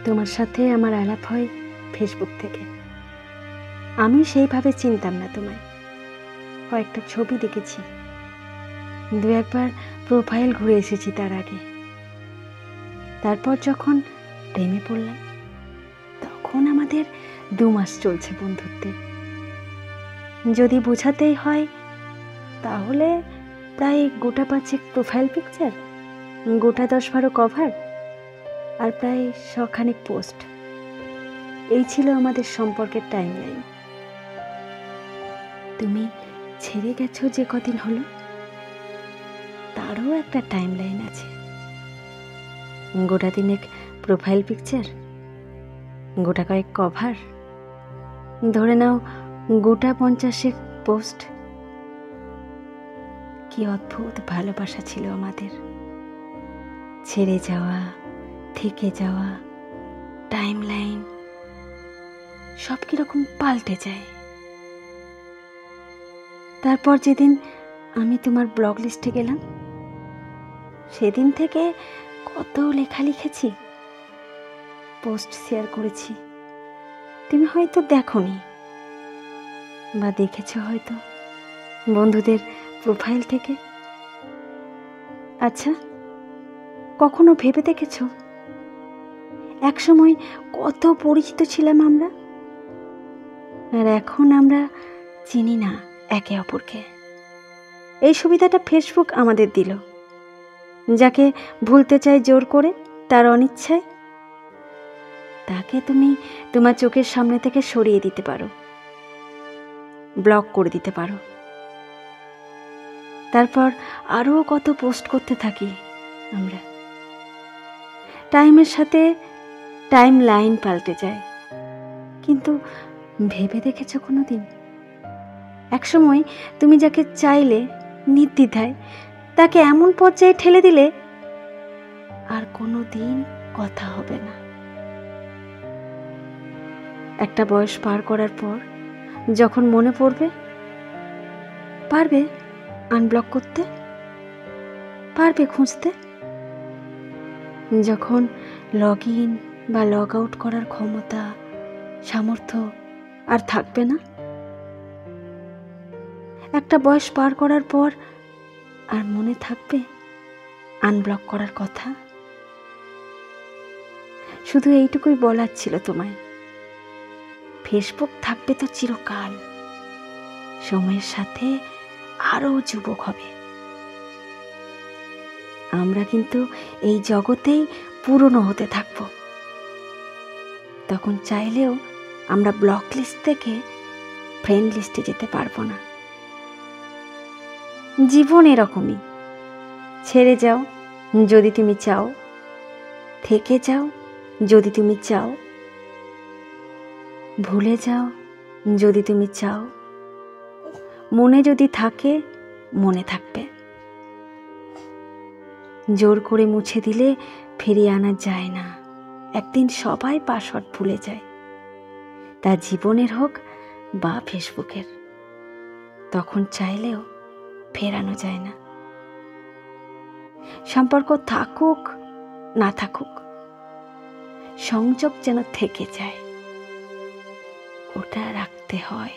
তোমার সাথে আমার আলাপ হয় ফেসবুক থেকে। আমি সেইভাবে চিনতাম না তোমায়। কয়েকটা ছবি দেখেছি, দু একবার প্রোফাইল ঘুরে এসেছি তার আগে। তারপর যখন প্রেমে পড়লাম, তখন আমাদের 2 মাস চলছে বন্ধুত্বে। যদি বোঝাতেই হয় তাহলে প্রায় গোটা 5 প্রোফাইল পিকচার, গোটা 10-12 কভার, আর প্রায় 100 পোস্ট। এই ছিল আমাদের সম্পর্কের টাইমলাইন। তুমি ছেড়ে গেছো যে কদিন হলো, তারও একটা টাইমলাইন আছে। গোটা 3 প্রোফাইল পিকচার, গোটা কয়েক কভার, ধরে নাও গোটা 50 পোস্ট। কি অদ্ভুত ভালোবাসা ছিল আমাদের। ছেড়ে যাওয়া, থেকে যাওয়া, টাইমলাইন সব কিরকম পাল্টে যায়। তারপর যেদিন আমি তোমার ব্লগ লিস্টে গেলাম, সেদিন থেকে কত লেখা লিখেছি, পোস্ট শেয়ার করেছি। তুমি হয়তো দেখোনি, বা দেখেছো হয়তো বন্ধুদের প্রোফাইল থেকে। আচ্ছা, কখনো ভেবে দেখেছো একসময় কত পরিচিত ছিলাম আমরা, আর এখন আমরা চিনি না একে অপরকে? এই সুবিধাটা ফেসবুক আমাদের দিল। যাকে ভুলতে চাই জোর করে, তার অনিচ্ছায়, তাকে তুমি তোমার চোখের সামনে থেকে সরিয়ে দিতে পারো, ব্লক করে দিতে পারো। তারপর আরও কত পোস্ট করতে থাকি আমরা। টাইমের সাথে টাইম লাইন পাল্টে যায়। কিন্তু ভেবে দেখেছো কোনোদিন একসময় তুমি যাকে চাইলে নির্দ্বিধায়, তাকে এমন পর্যায়ে ঠেলে দিলে আর কোনো দিন কথা হবে না? একটা বয়স পার করার পর যখন মনে পড়বে, পারবে আনব্লক করতে, পারবে খুঁজতে। যখন লগ ইন বা লগ আউট করার ক্ষমতা, সামর্থ্য আর থাকবে না, একটা বয়স পার করার পর আর মনে থাকবে আনব্লক করার কথা? শুধু এইটুকুই বলার ছিল তোমায়, ফেসবুক থাকবে তো চিরকাল, সময়ের সাথে আরো যুবক হবে। আমরা কিন্তু এই জগতেই পুরনো হতে থাকব। তখন চাইলেও আমরা ব্লক লিস্ট থেকে ফ্রেন্ড লিস্টে যেতে পারবো না। জীবন এরকমই। ছেড়ে যাও যদি তুমি চাও, থেকে যাও যদি তুমি চাও, ভুলে যাও যদি তুমি চাও, মনে যদি থাকে মনে থাকবে। জোর করে মুছে দিলে ফিরিয়ে আনা যায় না। একদিন সবাই পাসওয়ার্ড ভুলে যায়, তা জীবনের হোক বা ফেসবুকের। তখন চাইলেও ফেরানো যায় না। সম্পর্ক থাকুক না থাকুক, সংযোগ যেন থেকে যায়, ওটা রাখতে হয়।